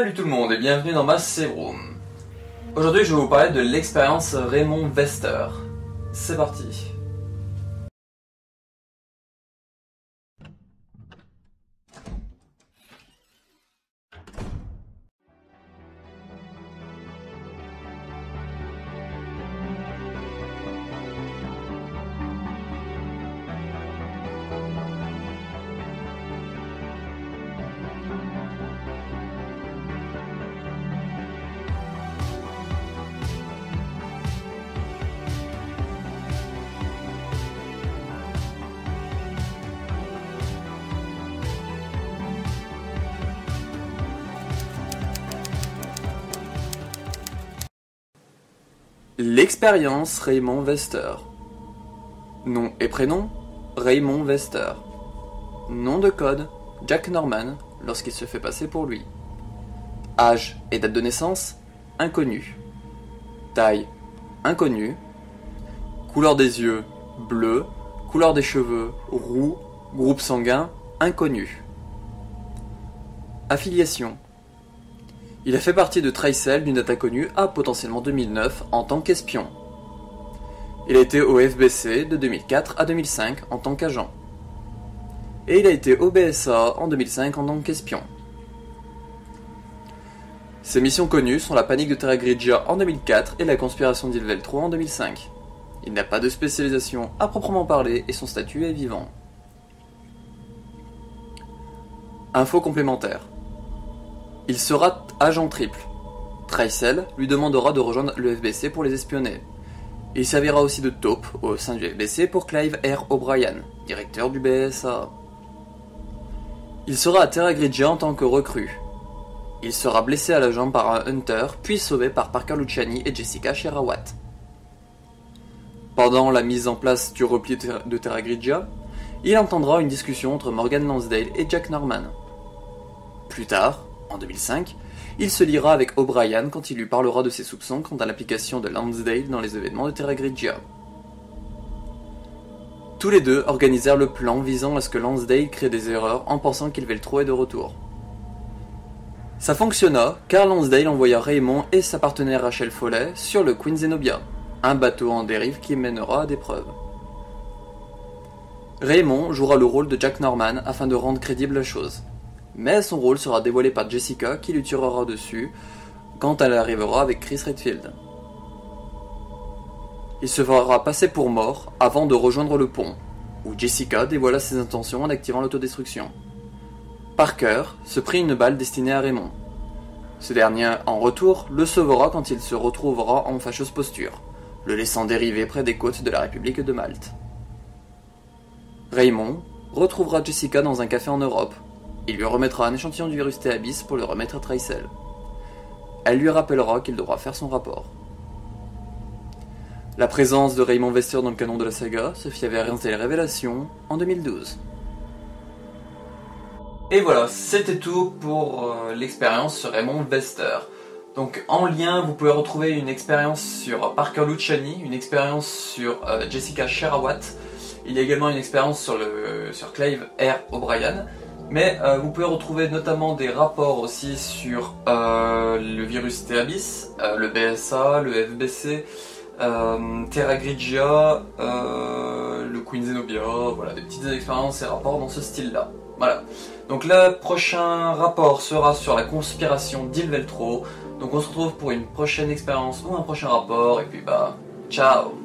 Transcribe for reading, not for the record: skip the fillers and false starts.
Salut tout le monde et bienvenue dans ma Room. Aujourd'hui je vais vous parler de l'expérience Raymond Vester. C'est parti. L'expérience Raymond Vester. Nom et prénom, Raymond Vester. Nom de code, Jack Norman, lorsqu'il se fait passer pour lui. Âge et date de naissance, inconnu. Taille, inconnu. Couleur des yeux, bleu. Couleur des cheveux, roux. Groupe sanguin, inconnu. Affiliation. Il a fait partie de Tricell d'une date inconnue à potentiellement 2009 en tant qu'espion. Il a été au FBC de 2004 à 2005 en tant qu'agent. Et il a été au BSA en 2005 en tant qu'espion. Ses missions connues sont la panique de Terra Grigia en 2004 et la conspiration d'Ilveltro en 2005. Il n'a pas de spécialisation à proprement parler et son statut est vivant. Info complémentaire. Il sera agent triple. Tricell lui demandera de rejoindre le FBC pour les espionner. Il servira aussi de taupe au sein du FBC pour Clive R. O'Brien, directeur du BSA. Il sera à Terra Grigia en tant que recrue. Il sera blessé à la jambe par un Hunter, puis sauvé par Parker Luciani et Jessica Sherawat. Pendant la mise en place du repli de Terra Grigia, il entendra une discussion entre Morgan Lansdale et Jack Norman. Plus tard, en 2005, il se liera avec O'Brien quand il lui parlera de ses soupçons quant à l'application de Lansdale dans les événements de Terra Grigia. Tous les deux organisèrent le plan visant à ce que Lansdale crée des erreurs en pensant qu'Ilveltro est de retour. Ça fonctionna car Lansdale envoya Raymond et sa partenaire Rachel Foley sur le Queen Zenobia, un bateau en dérive qui mènera à des preuves. Raymond jouera le rôle de Jack Norman afin de rendre crédible la chose. Mais son rôle sera dévoilé par Jessica qui lui tirera dessus quand elle arrivera avec Chris Redfield. Il se fera passer pour mort avant de rejoindre le pont, où Jessica dévoila ses intentions en activant l'autodestruction. Parker se prit une balle destinée à Raymond. Ce dernier, en retour, le sauvera quand il se retrouvera en fâcheuse posture, le laissant dériver près des côtes de la République de Malte. Raymond retrouvera Jessica dans un café en Europe. Il lui remettra un échantillon du virus T. Abyss pour le remettre à Tricell. Elle lui rappellera qu'il devra faire son rapport. La présence de Raymond Vester dans le canon de la saga se fit avérée dans les révélations en 2012. Et voilà, c'était tout pour l'expérience sur Raymond Vester. Donc en lien, vous pouvez retrouver une expérience sur Parker Luciani, une expérience sur Jessica Sherawat. Il y a également une expérience sur Clive R. O'Brien. Mais vous pouvez retrouver notamment des rapports aussi sur le virus T. Abyss, le BSA, le FBC, Terra Grigia, le Queen Zenobia, voilà, des petites expériences et rapports dans ce style-là. Voilà. Donc le prochain rapport sera sur la conspiration d'Ilveltro. Donc on se retrouve pour une prochaine expérience ou un prochain rapport, et puis bah, ciao!